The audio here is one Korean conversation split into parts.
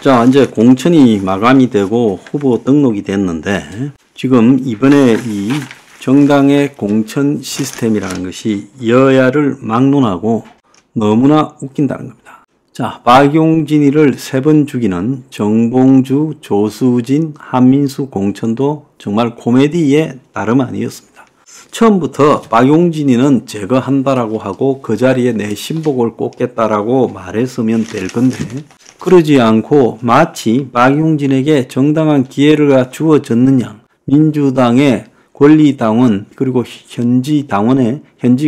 자, 이제 공천이 마감이 되고 후보 등록이 됐는데 지금 이번에 이 정당의 공천 시스템이라는 것이 여야를 막론하고 너무나 웃긴다는 겁니다. 자, 박용진이를 3번 죽이는 정봉주, 조수진, 한민수 공천도 정말 코미디의 다름 아니었습니다. 처음부터 박용진이는 제거한다라고 하고 그 자리에 내 신복을 꽂겠다라고 말했으면 될 건데 그러지 않고 마치 박용진에게 정당한 기회가 주어졌는 양 민주당의 권리당원 그리고 현지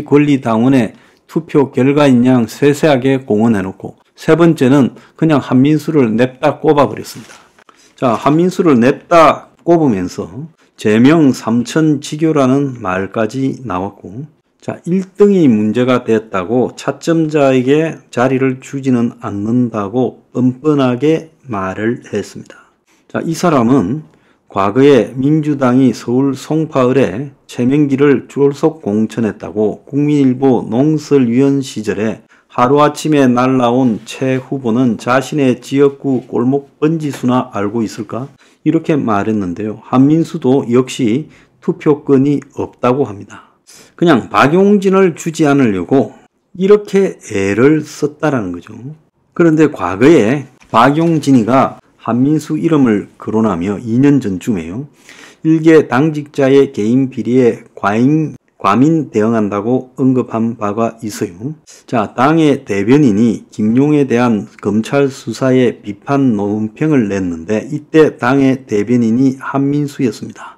권리당원의 투표 결과인 양 세세하게 공언해놓고 세 번째는 그냥 한민수를 냅다 꼽아버렸습니다. 자, 한민수를 냅다 꼽으면서 제명 삼천지교라는 말까지 나왔고 자, 1등이 문제가 됐다고 차점자에게 자리를 주지는 않는다고 뻔뻔하게 말을 했습니다. 자, 이 사람은 과거에 민주당이 서울 송파을에 최명기를 졸속 공천했다고 국민일보 농설위원 시절에 하루아침에 날라온 최 후보는 자신의 지역구 골목 번지수나 알고 있을까? 이렇게 말했는데요. 한민수도 역시 투표권이 없다고 합니다. 그냥 박용진을 주지 않으려고 이렇게 애를 썼다라는 거죠. 그런데 과거에 박용진이가 한민수 이름을 거론하며 2년 전쯤에요. 일개 당직자의 개인 비리에 과민 대응한다고 언급한 바가 있어요. 자, 당의 대변인이 김용에 대한 검찰 수사에 비판 논평을 냈는데 이때 당의 대변인이 한민수였습니다.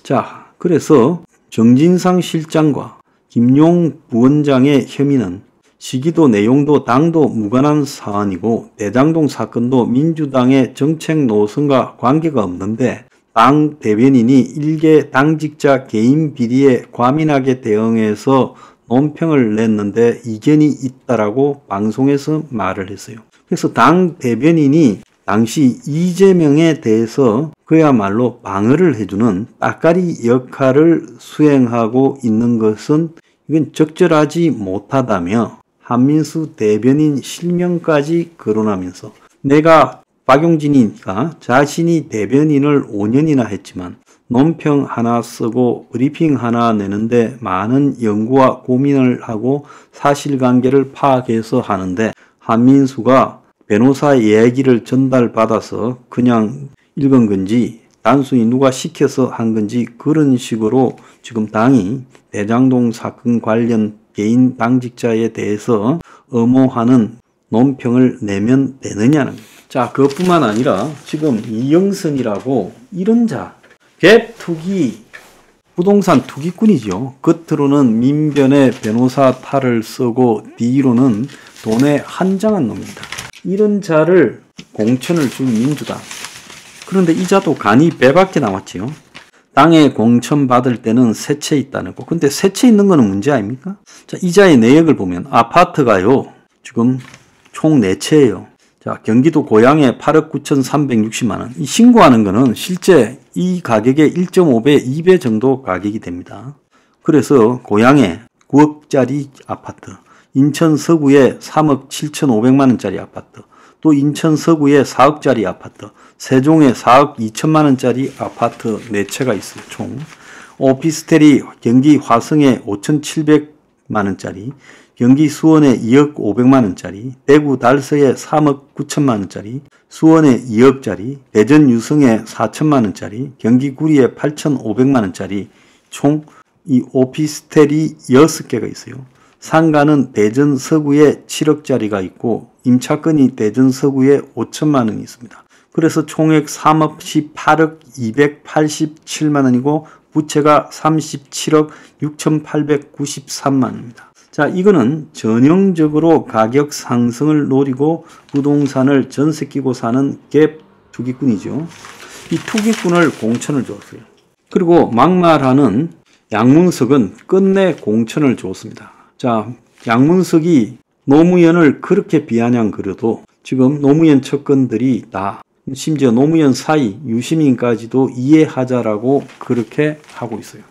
자, 그래서 정진상 실장과 김용 부원장의 혐의는 시기도 내용도 당도 무관한 사안이고 대장동 사건도 민주당의 정책 노선과 관계가 없는데 당 대변인이 일개 당직자 개인 비리에 과민하게 대응해서 논평을 냈는데 이견이 있다라고 방송에서 말을 했어요. 그래서 당 대변인이 당시 이재명에 대해서 그야말로 방어를 해주는 따까리 역할을 수행하고 있는 것은 이건 적절하지 못하다며 한민수 대변인 실명까지 거론하면서 내가 박용진이니까 자신이 대변인을 5년이나 했지만 논평 하나 쓰고 브리핑 하나 내는데 많은 연구와 고민을 하고 사실관계를 파악해서 하는데 한민수가 변호사 얘기를 전달받아서 그냥 읽은 건지 단순히 누가 시켜서 한 건지 그런 식으로 지금 당이 대장동 사건 관련 개인 당직자에 대해서 엄호하는 논평을 내면 되느냐는 거예요. 자, 그것뿐만 아니라 지금 이영선이라고 이런 자, 갭투기, 부동산 투기꾼이죠. 겉으로는 민변의 변호사 탈을 쓰고 뒤로는 돈에 한장한 놈입니다. 이런 자를 공천을 준 민주당. 그런데 이 자도 간이 배밖에 나왔지요. 땅에 공천 받을 때는 세 채 있다는 거. 근데 세 채 있는 거는 문제 아닙니까? 자, 이 자의 내역을 보면 아파트가요. 지금 총 4채예요. 자, 경기도 고양에 8억 9,360만 원. 이 신고하는 거는 실제 이 가격의 1.5배, 2배 정도 가격이 됩니다. 그래서 고양에 9억짜리 아파트, 인천 서구에 3억 7,500만 원짜리 아파트, 또 인천 서구에 4억짜리 아파트, 세종에 4억 2천만 원짜리 아파트 4채가 있어요. 총. 오피스텔이 경기 화성에 5,700만 원짜리, 경기 수원에 2억 500만 원짜리, 대구 달서에 3억 9천만 원짜리, 수원에 2억짜리, 대전 유성에 4천만 원짜리, 경기 구리에 8,500만 원짜리 총 이 오피스텔이 6개가 있어요. 상가는 대전 서구에 7억짜리가 있고 임차권이 대전 서구에 5천만 원이 있습니다. 그래서 총액 3억 18억 287만 원이고 부채가 37억 6,893만 원입니다. 자, 이거는 전형적으로 가격 상승을 노리고 부동산을 전세 끼고 사는 갭 투기꾼이죠. 이 투기꾼을 공천을 줬어요. 그리고 막말하는 양문석은 끝내 공천을 줬습니다. 자, 양문석이 노무현을 그렇게 비아냥거려도 지금 노무현 측근들이 다 심지어 노무현 사이 유시민까지도 이해하자라고 그렇게 하고 있어요.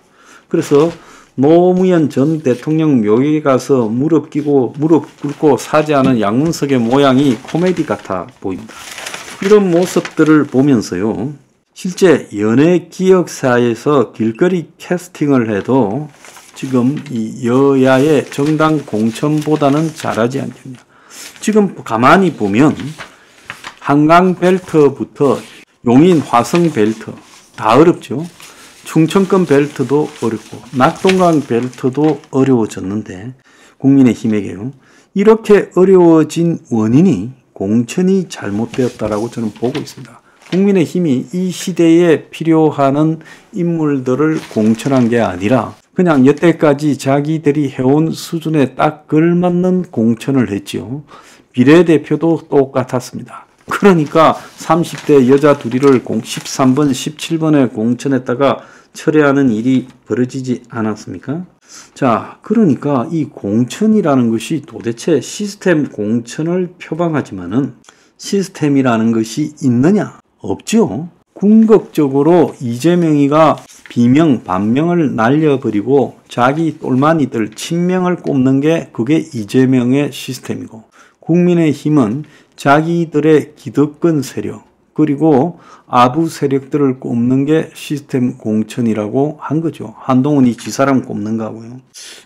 그래서 노무현 전 대통령 묘역에 가서 무릎 꿇고 사죄하는 양문석의 모양이 코미디 같아 보입니다. 이런 모습들을 보면서요, 실제 연예 기억사에서 길거리 캐스팅을 해도 지금 이 여야의 정당 공천보다는 잘하지 않겠냐. 지금 가만히 보면 한강 벨트부터 용인 화성 벨트 다 어렵죠. 충청권 벨트도 어렵고 낙동강 벨트도 어려워졌는데 국민의힘에게요. 이렇게 어려워진 원인이 공천이 잘못되었다라고 저는 보고 있습니다. 국민의힘이 이 시대에 필요한 인물들을 공천한 게 아니라 그냥 여태까지 자기들이 해온 수준에 딱 걸맞는 공천을 했지요. 비례대표도 똑같았습니다. 그러니까 30대 여자 둘이를 13번, 17번에 공천했다가 철회하는 일이 벌어지지 않았습니까? 자, 그러니까 이 공천이라는 것이 도대체 시스템 공천을 표방하지만은 시스템이라는 것이 있느냐? 없죠. 궁극적으로 이재명이가 비명, 반명을 날려버리고 자기 똘마니들 친명을 꼽는 게 그게 이재명의 시스템이고 국민의힘은 자기들의 기득권 세력 그리고 아부 세력들을 꼽는 게 시스템 공천이라고 한 거죠. 한동훈이 지 사람 꼽는 거고요.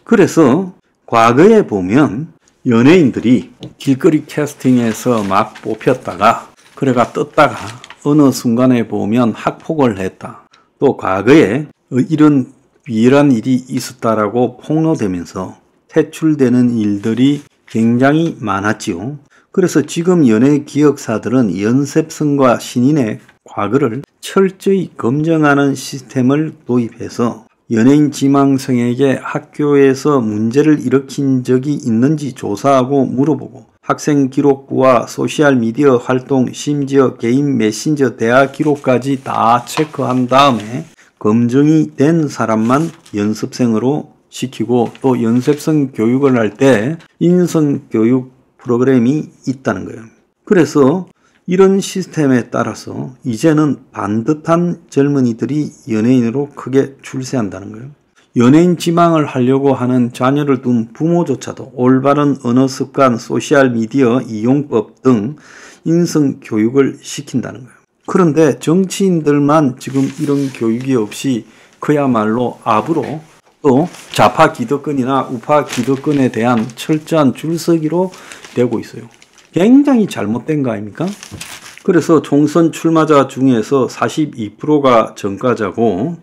그래서 과거에 보면 연예인들이 길거리 캐스팅에서 막 뽑혔다가 그래가 떴다가 어느 순간에 보면 학폭을 했다. 또 과거에 이런 비열한 일이 있었다라고 폭로되면서 퇴출되는 일들이 굉장히 많았지요. 그래서 지금 연예 기억사들은 연습생과 신인의 과거를 철저히 검증하는 시스템을 도입해서 연예인 지망생에게 학교에서 문제를 일으킨 적이 있는지 조사하고 물어보고 학생 기록부와 소셜미디어 활동, 심지어 개인 메신저 대화 기록까지 다 체크한 다음에 검증이 된 사람만 연습생으로 시키고 또 연습생 교육을 할 때 인성교육 프로그램이 있다는 거예요. 그래서 이런 시스템에 따라서 이제는 반듯한 젊은이들이 연예인으로 크게 출세한다는 거예요. 연예인 지망을 하려고 하는 자녀를 둔 부모조차도 올바른 언어 습관, 소셜미디어 이용법 등 인성교육을 시킨다는 거예요. 그런데 정치인들만 지금 이런 교육이 없이 그야말로 압으로 또 좌파 기득권이나 우파 기득권에 대한 철저한 줄서기로 되고 있어요. 굉장히 잘못된 거 아닙니까? 그래서 총선 출마자 중에서 42%가 전과자고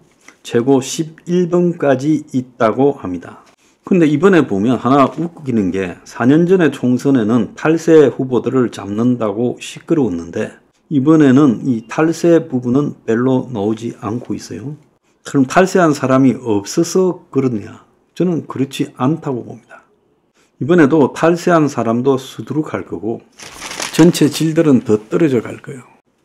최고 11번까지 있다고 합니다. 근데 이번에 보면 하나 웃기는 게 4년 전에 총선에는 탈세 후보들을 잡는다고 시끄러웠는데 이번에는 이 탈세 부분은 별로 나오지 않고 있어요. 그럼 탈세한 사람이 없어서 그러느냐? 저는 그렇지 않다고 봅니다. 이번에도 탈세한 사람도 수두룩할 거고 전체 질들은 더 떨어져 갈 거예요.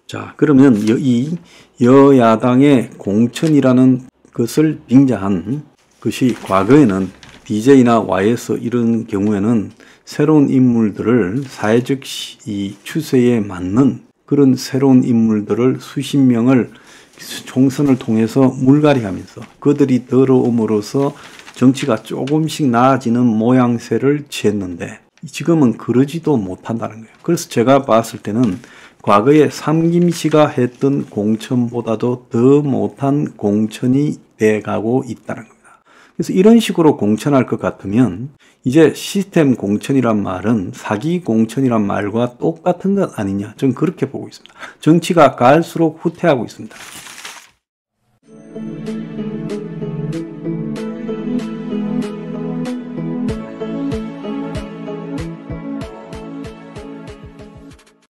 자, 그러면 이 여야당의 공천이라는 것을 빙자한 것이 과거에는 DJ나 YS 이런 경우에는 새로운 인물들을 사회적 이 추세에 맞는 그런 새로운 인물들을 수십 명을 총선을 통해서 물갈이하면서 그들이 들어옴으로써 정치가 조금씩 나아지는 모양새를 취했는데 지금은 그러지도 못한다는 거예요. 그래서 제가 봤을 때는 과거에 삼김씨가 했던 공천보다도 더 못한 공천이 돼가고 있다는 겁니다. 그래서 이런 식으로 공천할 것 같으면 이제 시스템 공천이란 말은 사기 공천이란 말과 똑같은 것 아니냐. 저는 그렇게 보고 있습니다. 정치가 갈수록 후퇴하고 있습니다.